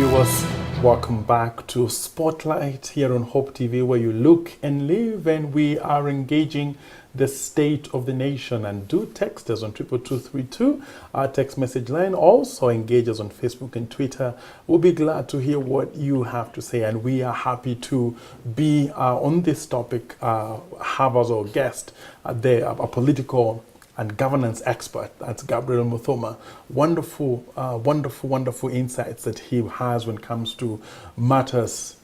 viewers, welcome back to Spotlight here on Hope TV, where you look and live, and we are engaging the state of the nation. And do text us on 22232, our text message line. Also engage us on Facebook and Twitter. We'll be glad to hear what you have to say, and we are happy to be on this topic, have as our guest a political and governance expert. That's Gabriel Muthuma. Wonderful, wonderful insights that he has when it comes to matters,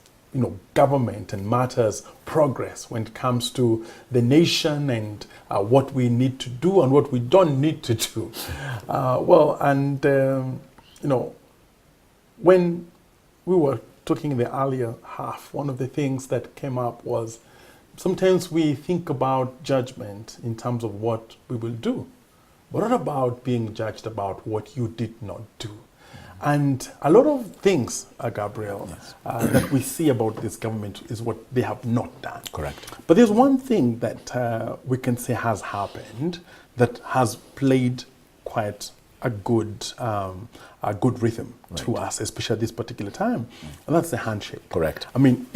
government, and matters progress when it comes to the nation, and what we need to do and what we don't need to do. When we were talking in the earlier half, one of the things that came up was sometimes we think about judgment in terms of what we will do, but what about being judged about what you did not do? And a lot of things, Gabriel, yes, that we see about this government is what they have not done. Correct. But there's one thing that we can say has happened that has played quite a good rhythm, right, to us, especially at this particular time, and that's the handshake. Correct. I mean,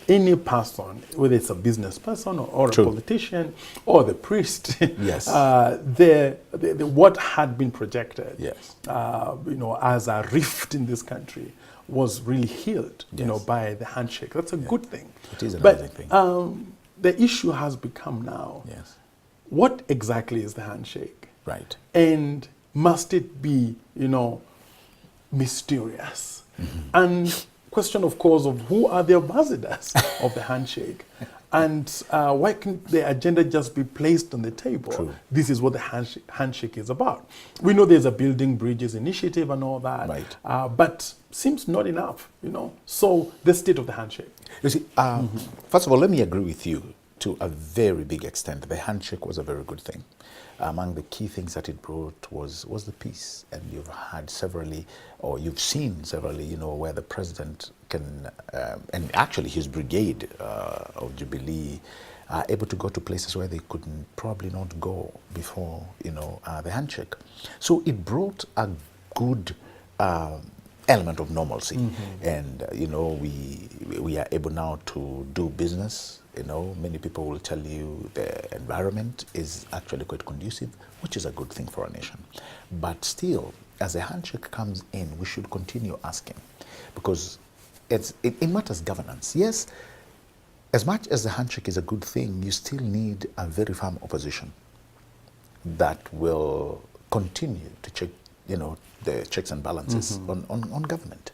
any person, whether it's a business person or a politician or the priest, yes, what had been projected, yes, as a rift in this country was really healed, yes, by the handshake. That's a good thing. It is an amazing thing. The issue has become now, yes, what exactly is the handshake? Right. And must it be, mysterious? Mm-hmm. And question, of course, of who are the ambassadors of the handshake, and why can't the agenda just be placed on the table? True. This is what the handshake is about. We know there's a Building Bridges initiative and all that, right, but seems not enough, So the state of the handshake. You see, first of all, let me agree with you to a very big extent. The handshake was a very good thing. Among the key things that it brought was the peace, and you've had severally, or you've seen severally, where the president can, and actually his brigade of Jubilee, are able to go to places where they could probably not go before, the handshake. So it brought a good element of normalcy, and we are able now to do business. Many people will tell you the environment is actually quite conducive, which is a good thing for a nation. But still, as a handshake comes in, we should continue asking, because it matters governance. Yes, as much as the handshake is a good thing, you still need a very firm opposition that will continue to check, the checks and balances on government.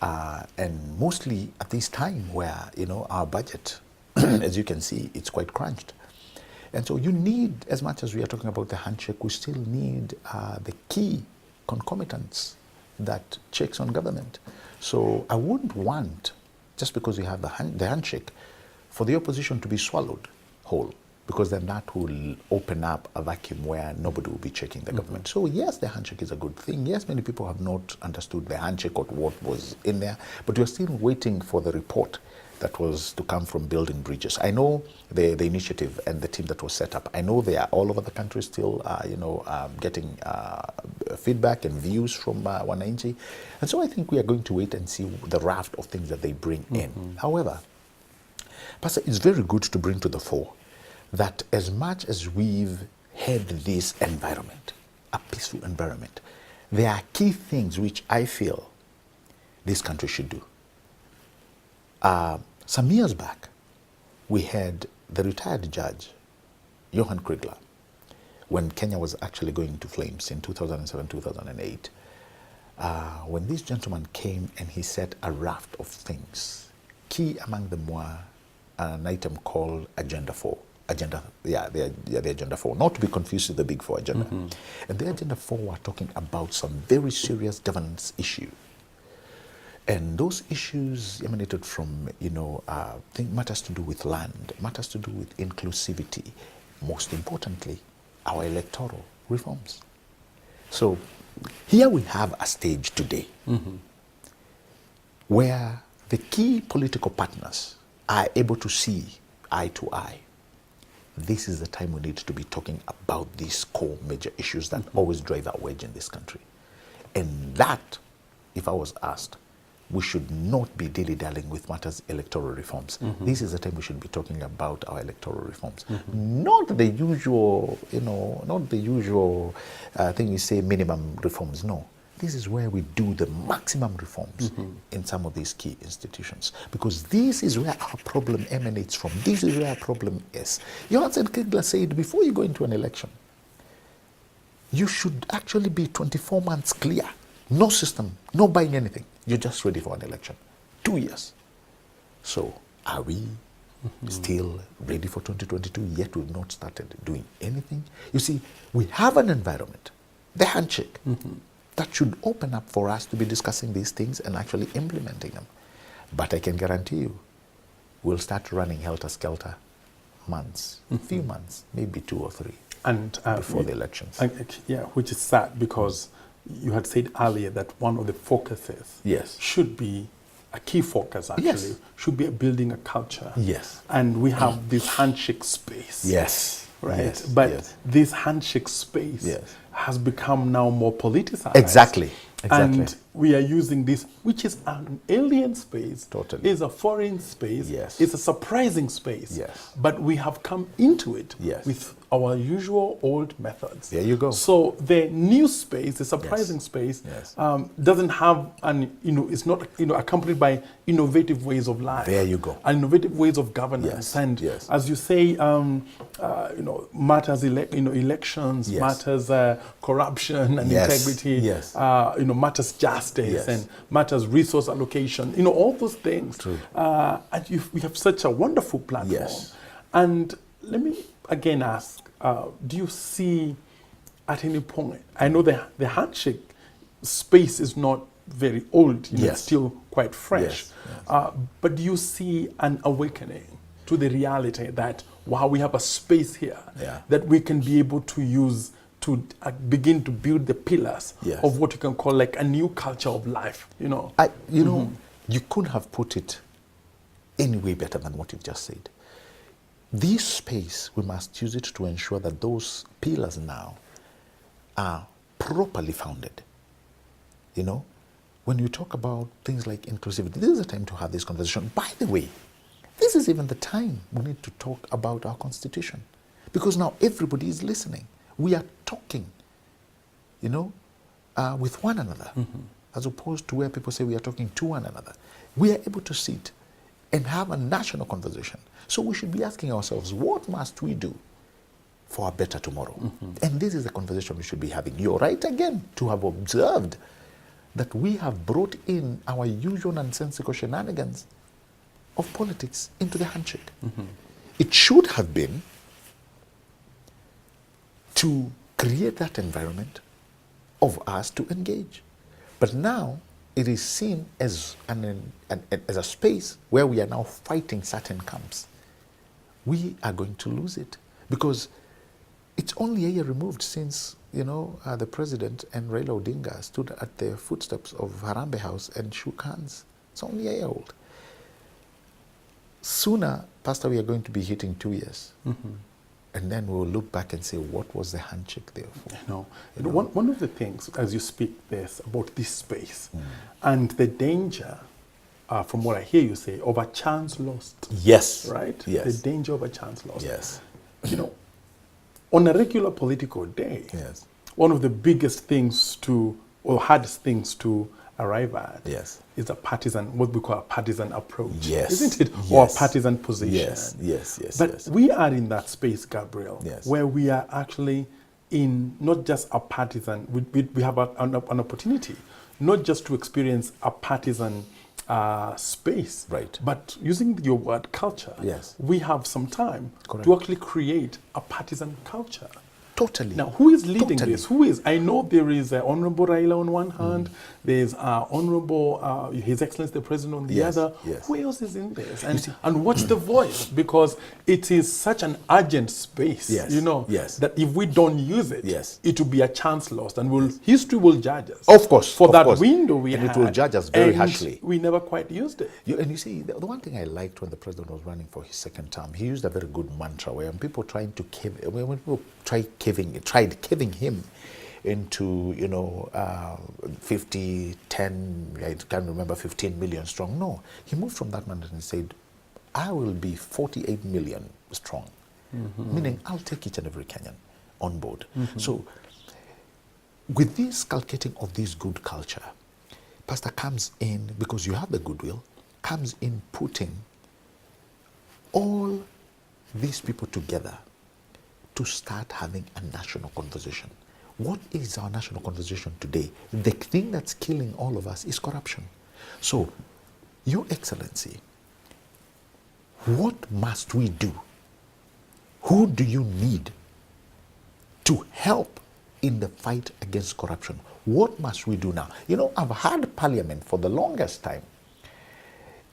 And mostly at this time where, our budget, as you can see, it's quite crunched. And so you need, as much as we are talking about the handshake, we still need the key concomitants that checks on government. So I wouldn't want, just because we have the handshake, for the opposition to be swallowed whole, because then that will open up a vacuum where nobody will be checking the government. So yes, the handshake is a good thing. Yes, many people have not understood the handshake or what was in there, but we're still waiting for the report that was to come from Building Bridges. I know the initiative and the team that was set up. I know they are all over the country still, getting feedback and views from Wananchi. And so I think we are going to wait and see the raft of things that they bring in. However, Pastor, it's very good to bring to the fore that as much as we've had this environment, a peaceful environment, there are key things which I feel this country should do. Some years back, we had the retired judge, Johan Kriegler, when Kenya was actually going into flames in 2007, 2008. When this gentleman came and he set a raft of things, key among them were an item called Agenda 4. The Agenda 4, not to be confused with the Big Four agenda. And the Agenda 4 were talking about some very serious governance issues. And those issues emanated from, matters to do with land, matters to do with inclusivity, most importantly, our electoral reforms. So here we have a stage today where the key political partners are able to see eye to eye. This is the time we need to be talking about these core major issues that always drive our wedge in this country. And that, if I was asked, we should not be dilly-dallying with matters electoral reforms. This is the time we should be talking about our electoral reforms. Not the usual, not the usual thing you say, minimum reforms. No. This is where we do the maximum reforms in some of these key institutions. Because this is where our problem emanates from. This is where our problem is. Johansen Kegler said, before you go into an election, you should actually be 24 months clear. No system, no buying anything. You're just ready for an election. 2 years. So, are we still ready for 2022? Yet we've not started doing anything. You see, we have an environment, the handshake, that should open up for us to be discussing these things and actually implementing them. But I can guarantee you, we'll start running helter-skelter months, few months, maybe 2 or 3, and before the elections. Yeah, which is sad because you had said earlier that one of the focuses should be, a key focus actually, should be building a culture. Yes. And we have this handshake space. Yes. Right? Yes. But this handshake space has become now more politicized. Exactly. And we are using this, which is an alien space, Totally. is a foreign space, Yes. it's a surprising space. Yes. But we have come into it with our usual old methods. There you go. So the new space, the surprising space, doesn't have it's not accompanied by innovative ways of life. There you go. And innovative ways of governance. And as you say, matters elections, matters we and integrity, matters justice, and matters resource allocation, all those things. True. And we have such a wonderful platform. Yes. And let me again ask, do you see at any point, I know the handshake space is not very old, it's still quite fresh, but do you see an awakening to the reality that, wow, we have a space here that we can be able to use to begin to build the pillars of what you can call like a new culture of life, You couldn't have put it any way better than what you've just said. This space, we must use it to ensure that those pillars now are properly founded. When you talk about things like inclusivity, this is the time to have this conversation. By the way, this is even the time we need to talk about our constitution, because now everybody is listening. We are talking, with one another, as opposed to where people say we are talking to one another. We are able to sit and have a national conversation. So we should be asking ourselves, what must we do for a better tomorrow? And this is the conversation we should be having. You're right again to have observed that we have brought in our usual nonsensical shenanigans of politics into the handshake. It should have been to create that environment of us to engage. But now it is seen as as a space where we are now fighting certain camps. We are going to lose it because it's only a year removed since the president and Raila Odinga stood at the footsteps of Harambee House and shook hands. It's only a year old. Sooner, Pastor, we are going to be hitting 2 years. And then we'll look back and say, what was the handshake there for? One of the things, as you speak this, about this space, and the danger, from what I hear you say, of a chance lost. Yes. Right? Yes. The danger of a chance lost. Yes. On a regular political day, one of the biggest things or hardest things to arrive at is what we call a partisan approach, isn't it? Or a partisan position. But we are in that space, Gabriel, where we are actually in not just a partisan, we have an opportunity, not just to experience a partisan space, but using your word culture, we have some time to actually create a partisan culture. Totally. Now, who is leading this? Who is? I know there is Honorable Raila on one hand, there's Honorable His Excellency the President on the other. Who else is in this? And what's the voice? Because it is such an urgent space, that if we don't use it, it will be a chance lost, and history will judge us. Of course. For that window we had. And it will judge us very harshly. We never quite used it. And you see, the one thing I liked when the president was running for his second term, he used a very good mantra where when people tried caving him, into, 50, 10, I can't remember, 15 million strong. No, he moved from that mandate and said, I will be 48 million strong, meaning I'll take each and every Kenyan on board. So with this calculating of this good culture, Pastor comes in, because you have the goodwill, comes in putting all these people together to start having a national conversation. What is our national conversation today? The thing that's killing all of us is corruption. So, Your Excellency, what must we do? Who do you need to help in the fight against corruption? What must we do now? I've had Parliament for the longest time,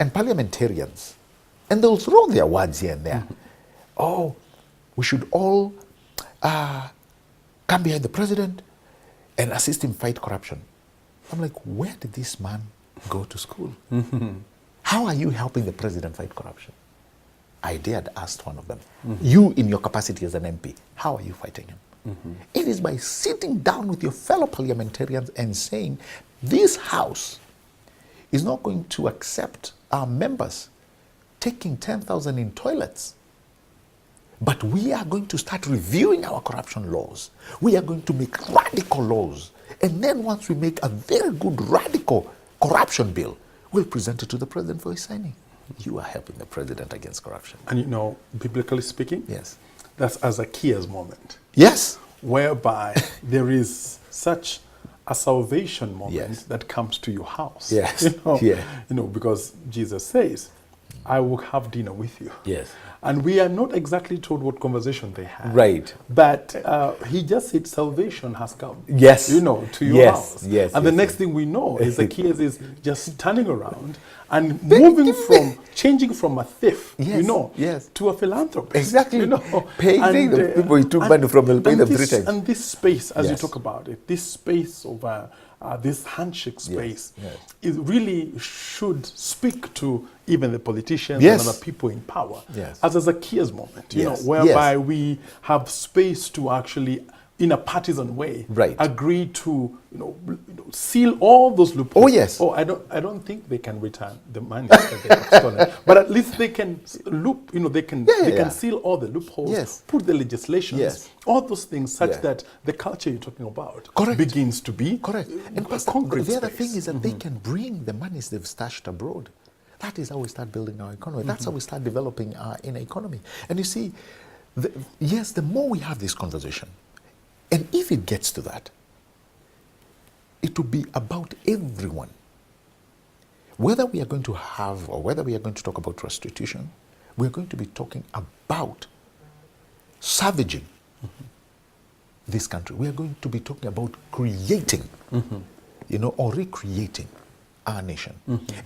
and parliamentarians, and they'll throw their words here and there. Oh, we should all come behind the president and assist him fight corruption. I'm like, where did this man go to school? How are you helping the president fight corruption? I dared ask one of them, you in your capacity as an MP, how are you fighting him? It is by sitting down with your fellow parliamentarians and saying, this house is not going to accept our members taking 10,000 in toilets. But we are going to start reviewing our corruption laws. We are going to make radical laws. And then once we make a very good radical corruption bill, we'll present it to the president for his signing. You are helping the president against corruption. And biblically speaking, yes, that's a Zacchaeus moment. Yes. Whereby there is such a salvation moment Yes. that comes to your house. Yes. Yeah. Because Jesus says, I will have dinner with you. Yes. And we are not exactly told what conversation they had. Right. But he just said salvation has come. Yes. To your house. Yes. And the next thing we know is Zacchaeus is just turning around and changing from a thief, Yes. to a philanthropist. Exactly. Paying the people he took money from, will pay them 3 times. And this space, as you Yes. talk about it, this space of this handshake space, Yes. it really should speak to even the politicians Yes. and other people in power, Yes. as a Zacchaeus moment, Yes. whereby we have space to actually, in a partisan way, Right. agree to seal all those loopholes. Oh, yes. Oh, I don't think they can return the money that they have stolen, but at least they can they can seal all the loopholes, Yes. put the legislations, Yes. all those things, such Yeah. that the culture you're talking about Correct. begins to be Correct. And a Pastor, concrete the other space. thing is that they can bring the monies they've stashed abroad. That is how we start building our economy. That's how we start developing our inner economy. And you see, the more we have this conversation, and if it gets to that, it will be about everyone. Whether we are going to have, or whether we are going to talk about restitution, we're going to be talking about savaging this country. We are going to be talking about creating, or recreating our nation.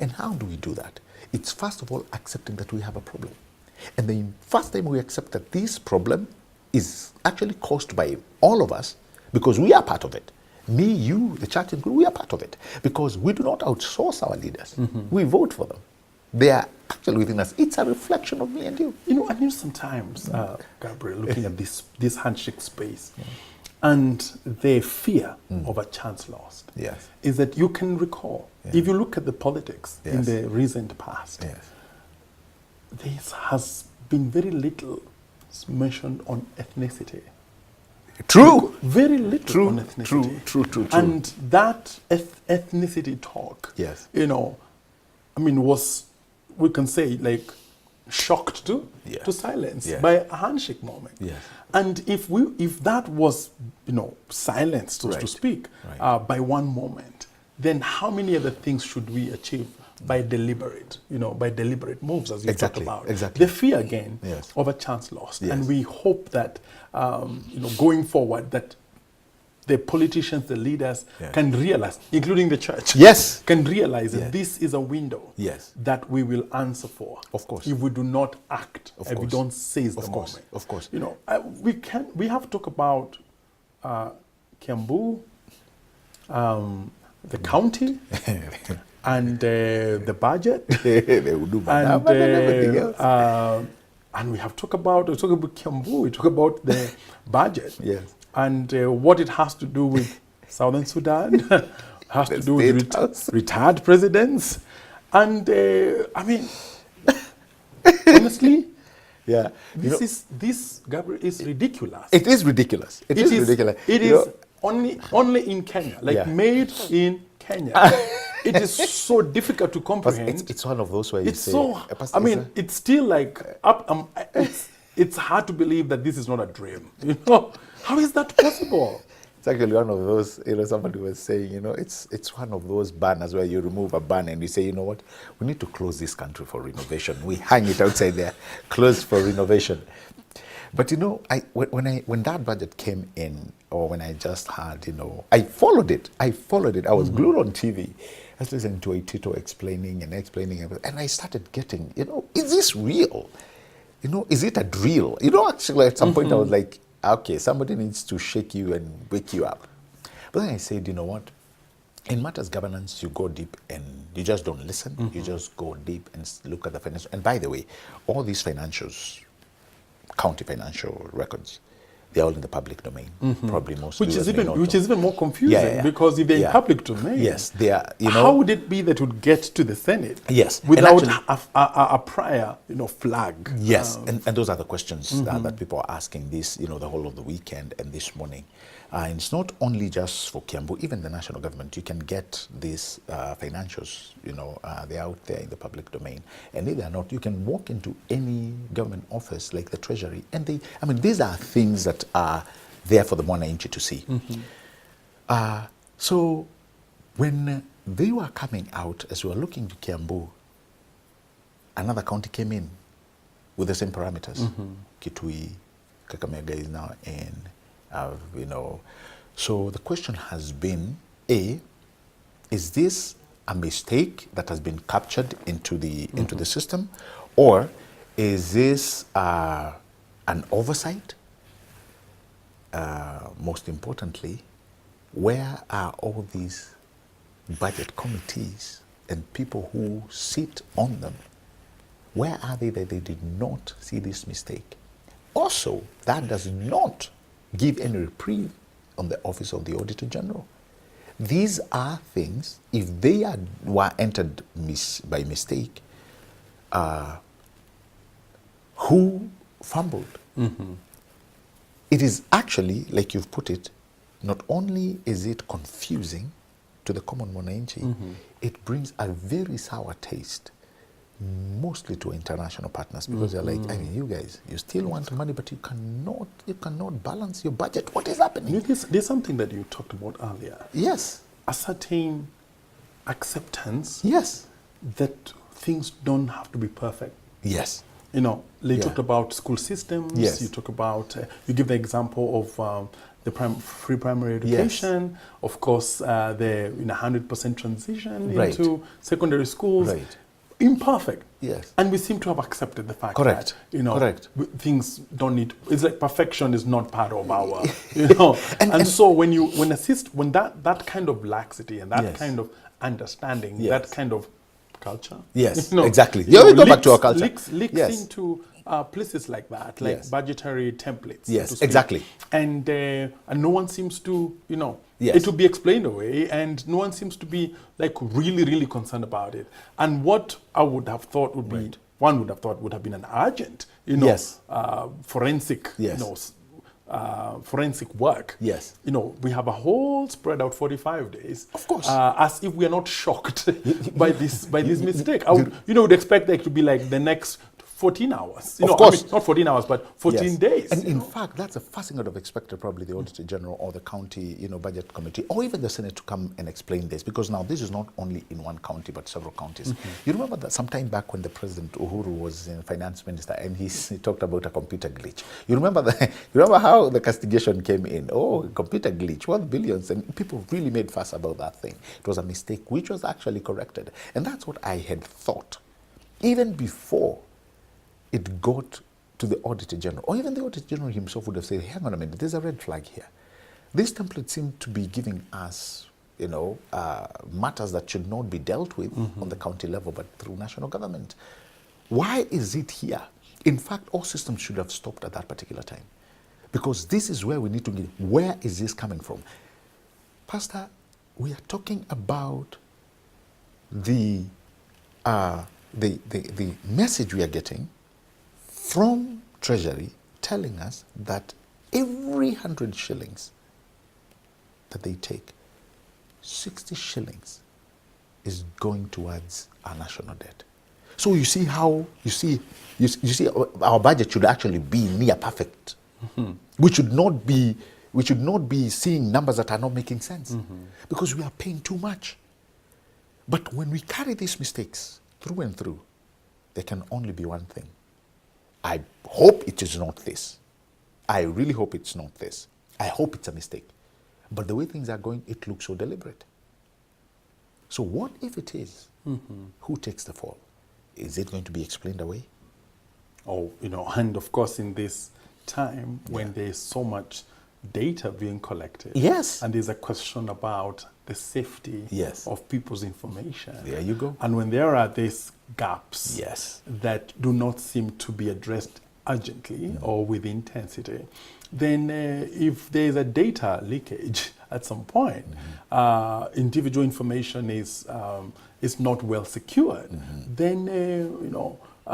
And how do we do that? It's first of all accepting that we have a problem. And the first time we accept that this problem is actually caused by all of us, because we are part of it. Me, you, the church, and we are part of it. Because we do not outsource our leaders. We vote for them. They are actually within us. It's a reflection of me and you. I sometimes, Gabriel, looking at this handshake space, and the fear of a chance lost, Yes. is that you can recall, if you look at the politics in the recent past, there has been very little mentioned on ethnicity. True. Very little on ethnicity. True. And that ethnicity talk, Yes. was, we can say, like, shocked to silence by a handshake moment. Yes. And if that was, silenced, so to speak, by one moment, then how many other things should we achieve by deliberate moves, as you talk about? Exactly. The fear again of a chance lost. And we hope that, going forward, that the politicians, the leaders can realize, including the church, can realize that this is a window that we will answer for. Of course. If we do not act, if we don't seize the moment. Of course. We have to talk about Kiambu, the county, and the budget, and everything else. And we have talked about Kiambu, we talk about the budget. Yes. and what it has to do with Southern Sudan, has to do with retired presidents. And I mean, honestly, yeah, this Gabriel is ridiculous. It is ridiculous. It is ridiculous. It is only in Kenya, like made in Kenya. It is so difficult to comprehend. It's one of those where you it's say, so. I mean, it's still like up. It's hard to believe that this is not a dream. You know, how is that possible? It's actually one of those, somebody was saying, it's one of those banners where you remove a banner and you say, you know what, we need to close this country for renovation. We hang it outside there, closed for renovation. But when that budget came in, or when I just had, I followed it. I was glued on TV. I was listening to a Tito explaining everything. And I started getting, is this real? Is it a drill? Actually at some point I was like, okay, somebody needs to shake you and wake you up. But then I said, you know what? In matters governance, you go deep and you just don't listen. You just go deep and look at the financial. And by the way, all these financials, county financial records, they're all in the public domain. Probably most. Which is even more confusing because if they're in public domain, yes, they are. How would it be that would get to the Senate? Yes, without a prior, flag. Yes, and those are the questions that people are asking this, the whole of the weekend and this morning. And it's not only just for Kiambu, even the national government. You can get these financials, they're out there in the public domain. And if they're not, you can walk into any government office like the Treasury. And these are things that are there for the Mwananchi to see. So when they were coming out, as we were looking to Kiambu, another county came in with the same parameters. Kitui, Kakamega is now in. So the question has been, is this a mistake that has been captured into the system, or is this an oversight? Most importantly, where are all these budget committees and people who sit on them? Where are they that they did not see this mistake? Also, that does not give any reprieve on the office of the Auditor General. These are things, if they were entered by mistake, who fumbled? It is actually, like you've put it, not only is it confusing to the common Mwananchi, it brings a very sour taste, mostly to international partners, because they're like, you guys, you still want money, but you cannot balance your budget. What is happening? There's something that you talked about earlier. Yes. A certain acceptance. Yes. That things don't have to be perfect. Yes. You talked about school systems. Yes. You talk about, you give the example of the free primary education. Yes. Of course, the 100% transition into secondary schools. Right. Imperfect. Yes. And we seem to have accepted the fact Correct. that, things don't need, it's like perfection is not part of our, and so when that kind of laxity and that kind of understanding, that kind of culture. Yes, exactly. We go back to our culture. Leaks into places like that, like budgetary templates. Yes, exactly. And no one seems to, Yes. it will be explained away, and no one seems to be like really, really concerned about it. And what I would have thought would be, one would have thought would have been an urgent, forensic, forensic work. Yes. We have a whole spread out 45 days. Of course. As if we are not shocked by this mistake. I would expect that to be like the next 14 hours. Of course. Not 14 hours, but 14 days. And in fact, that's the first thing I would have expected probably the Auditor General or the county, budget committee, or even the Senate to come and explain this, because now this is not only in one county, but several counties. You remember that sometime back when the President Uhuru was in finance minister and he talked about a computer glitch. You remember how the castigation came in? Oh, computer glitch, worth billions, and people really made fuss about that thing. It was a mistake, which was actually corrected. And that's what I had thought, even before it got to the Auditor General, or even the Auditor General himself would have said, hang on a minute, there's a red flag here. This template seemed to be giving us, matters that should not be dealt with on the county level, but through national government. Why is it here? In fact, all systems should have stopped at that particular time. Because this is where we need to get, where is this coming from? Pastor, we are talking about the message we are getting from Treasury telling us that every 100 shillings that they take, 60 shillings is going towards our national debt. So you see how, you see our budget should actually be near perfect. Mm-hmm. We should not be seeing numbers that are not making sense, because we are paying too much. But when we carry these mistakes through and through, there can only be one thing. I hope it is not this. I really hope it's not this. I hope it's a mistake. But the way things are going, it looks so deliberate. So what if it is? Who takes the fall? Is it going to be explained away? Oh, and of course in this time when there's so much data being collected. Yes. And there's a question about the safety of people's information. There you go. And when there are these gaps yes. that do not seem to be addressed urgently or with intensity, then if there's a data leakage at some point, individual information is not well secured, then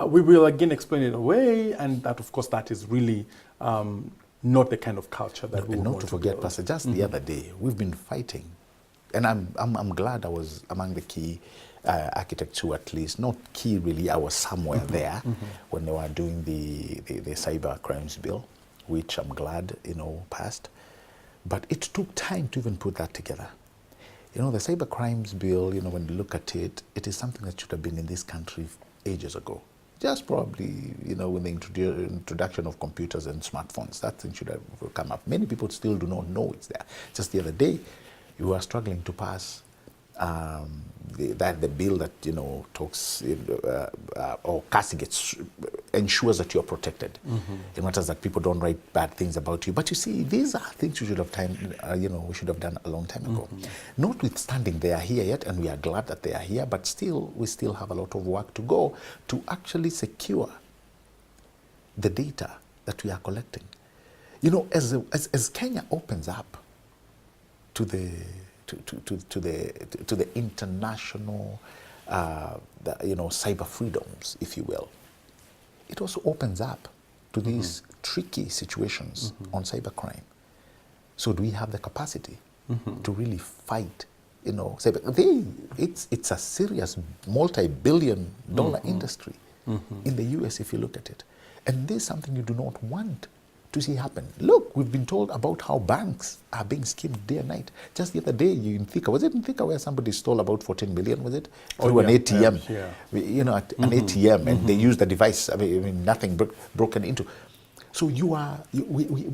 we will again explain it away, and that, of course, that is really not the kind of culture that we want to build. Not to forget, Pastor, just the other day, we've been fighting, and I'm glad I was among the key architects who, at least, not key really, I was somewhere there when they were doing the cyber crimes bill, which I'm glad, passed. But it took time to even put that together. The cyber crimes bill, when you look at it, it is something that should have been in this country ages ago. Just probably, with the introduction of computers and smartphones, that thing should have come up. Many people still do not know it's there. Just the other day, you were struggling to pass the bill that talks or castigates, ensures that you're protected. It matters that people don't write bad things about you. But you see, these are things we should have we should have done a long time ago. Notwithstanding, they are here yet, and we are glad that they are here. But still, we still have a lot of work to go to actually secure the data that we are collecting. As Kenya opens up to the international, cyber freedoms, if you will, it also opens up to these tricky situations on cybercrime. So do we have the capacity to really fight, cyber? It's a serious multi-billion-dollar industry in the US, if you look at it. And this is something you do not want to see happen. Look, we've been told about how banks are being schemed day and night. Just the other day, in Thika, was it in Thika where somebody stole about 14 million, was it? Through an ATM, an ATM, and they used the device, nothing broken into. So we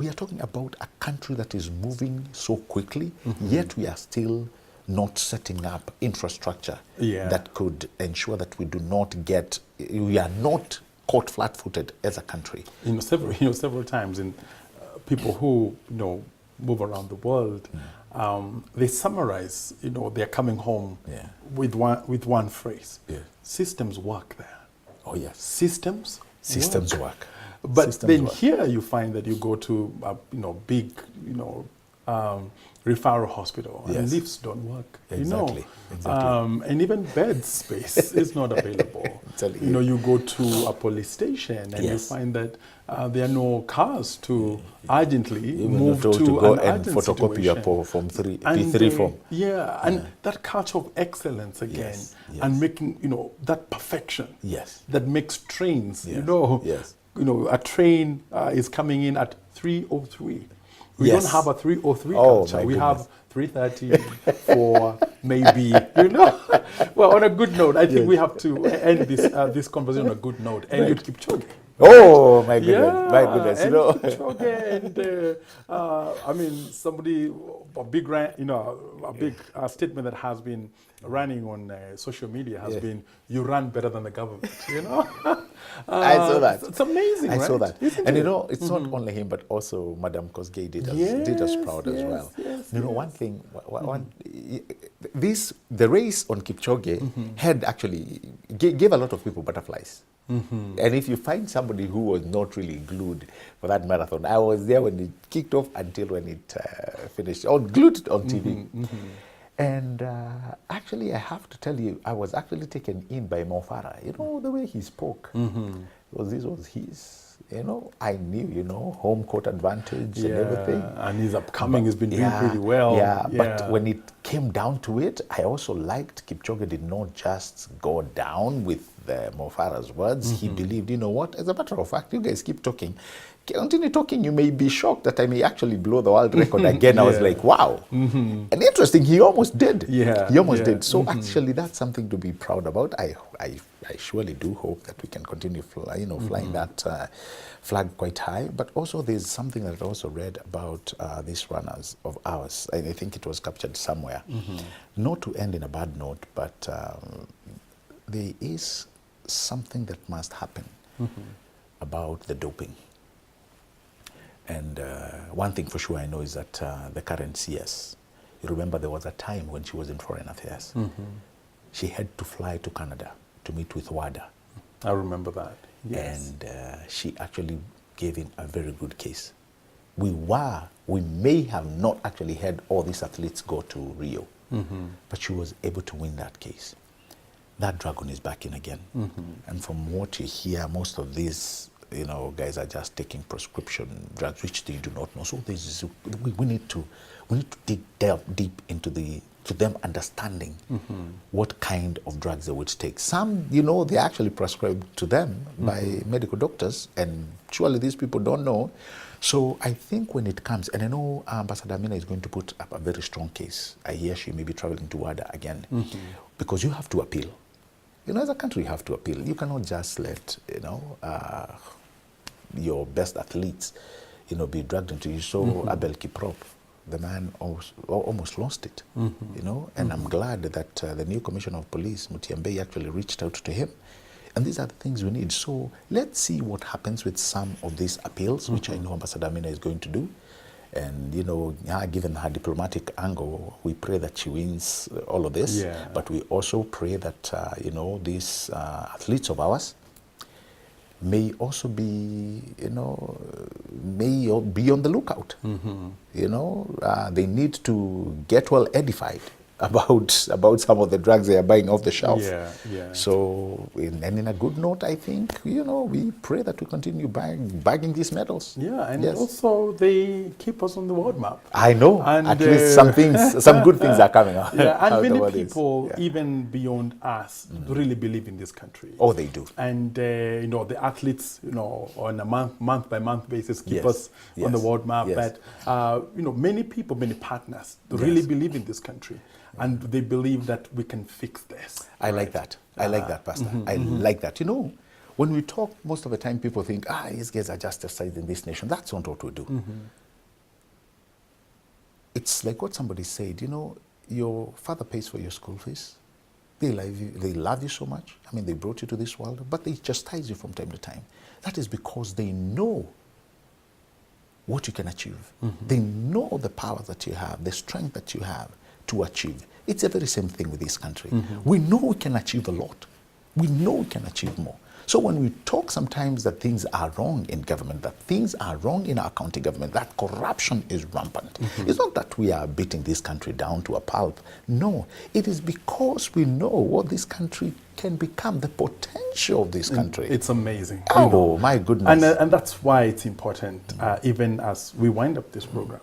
are talking about a country that is moving so quickly, yet we are still not setting up infrastructure that could ensure that we are not caught flat-footed as a country. Several times in people who move around the world, they summarize they're coming home with one phrase. Systems work there. Oh yes, systems work. But systems then work. Here you find that you go to a big referral hospital, and lifts don't work. Exactly. And even bed space is not available. You go to a police station and you find that there are no cars to urgently move to go an and urgent photocopy your form P3 form. And that culture of excellence again, and making that perfection. That makes trains. A train is coming in at 3:03. We don't have a 3:03 culture. We have 3:30 for maybe, Well, on a good note, I think we have to end this conversation on a good note. And you keep Kipchoge. Oh my goodness! My goodness! Kipchoge and somebody a big statement that has been running on social media has been, "You run better than the government." I saw that. It's amazing. I saw that, Isn't and it? It's not only him, but also Madam Kosgei did us proud as well. One thing, the race on Kipchoge had actually gave a lot of people butterflies. And if you find somebody who was not really glued for that marathon, I was there when it kicked off until when it finished, or glued on TV. And actually, I have to tell you, I was actually taken in by Mo Farah. You know, the way he spoke, because this was his. You know, I knew, you know, home court advantage and everything. And his upcoming has been doing pretty well. But when it came down to it, I also liked Kipchoge did not just go down with Mo Farah's words. He believed, you know what, as a matter of fact, you guys keep talking. Continue talking, you may be shocked that I may actually blow the world record again. I was like, wow. And interesting, he almost did. He almost did. So actually, that's something to be proud about. I surely do hope that we can continue flying that flag quite high. But also there's something that I also read about these runners of ours. I think it was captured somewhere. Not to end in a bad note, but there is something that must happen about the doping. And one thing for sure I know is that the current CS, you remember there was a time when she was in Foreign Affairs. She had to fly to Canada to meet with WADA. I remember that. Yes. And she actually gave in a very good case. We may have not actually had all these athletes go to Rio, but she was able to win that case. That dragon is back in again. And from what you hear, most of these guys are just taking prescription drugs, which they do not know. So we need to dig deep into them understanding what kind of drugs they would take. Some, they actually prescribed to them by medical doctors, and surely these people don't know. So I think when it comes, and I know Ambassador Amina is going to put up a very strong case. I hear she may be traveling to WADA again, because you have to appeal. As a country, you have to appeal. You cannot just let, your best athletes, be dragged into you. So Abel Kiprop, the man almost lost it, and I'm glad that the new Commissioner of Police, Mutiambei, actually reached out to him. And these are the things we need. So let's see what happens with some of these appeals, which I know Ambassador Amina is going to do. And, given her diplomatic angle, we pray that she wins all of this. But we also pray that, these athletes of ours may also be, may be on the lookout. They need to get well edified about some of the drugs they are buying off the shelf. So, in a good note, I think, we pray that we continue bagging these medals. And also they keep us on the world map. I know, and at least some good things are coming out. And many people, even beyond us, really believe in this country. Oh, they do. And, the athletes, on a month by month basis keep us on the world map. But, many people, many partners really believe in this country. And they believe that we can fix this. I like that. I like that, Pastor. I like that. When we talk, most of the time people think, these guys are just aside in this nation. That's not what we do. It's like what somebody said, your father pays for your school fees. They love you so much. I mean, they brought you to this world, but they chastise you from time to time. That is because they know what you can achieve. They know the power that you have, the strength that you have to achieve. It's the very same thing with this country. We know we can achieve a lot. We know we can achieve more. So when we talk sometimes that things are wrong in government, that things are wrong in our county government, that corruption is rampant, it's not that we are beating this country down to a pulp. No, it is because we know what this country can become, the potential of this country. It's amazing. Oh, my goodness. And that's why it's important, even as we wind up this program,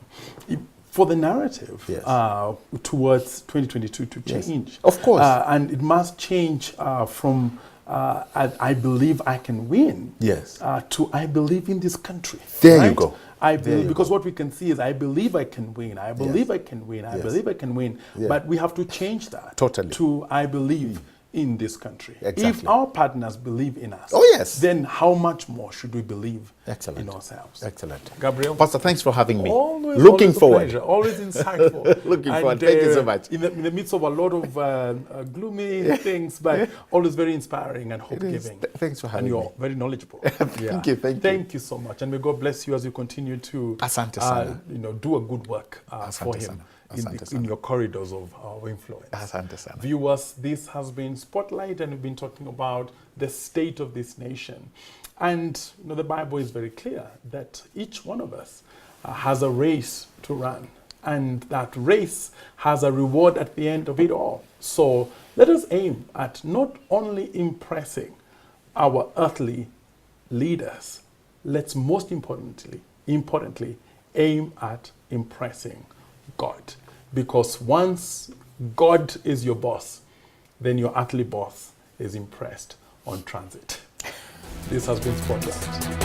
for the narrative towards 2022 to change. Of course. And it must change from I believe I can win to I believe in this country. There you go. Because what we can see is I believe I can win, I believe I can win, I believe I can win. But we have to change that to I believe in this country. If our partners believe in us, then how much more should we believe in ourselves? Excellent. Gabriel. Pastor, thanks for having me. Looking forward. Always insightful. Looking forward. Thank you so much. In the midst of a lot of gloomy things, but always very inspiring and hope-giving. Thanks for having me. And you're very knowledgeable. Thank you. Thank you so much. And may God bless you as you continue to do a good work for Him in your corridors of influence. Asante sana. Viewers, this has been Spotlight, and we've been talking about the state of this nation. And the Bible is very clear that each one of us has a race to run, and that race has a reward at the end of it all. So let us aim at not only impressing our earthly leaders, let's most importantly aim at impressing God. Because once God is your boss, then your earthly boss is impressed on transit. This has been Spotlight.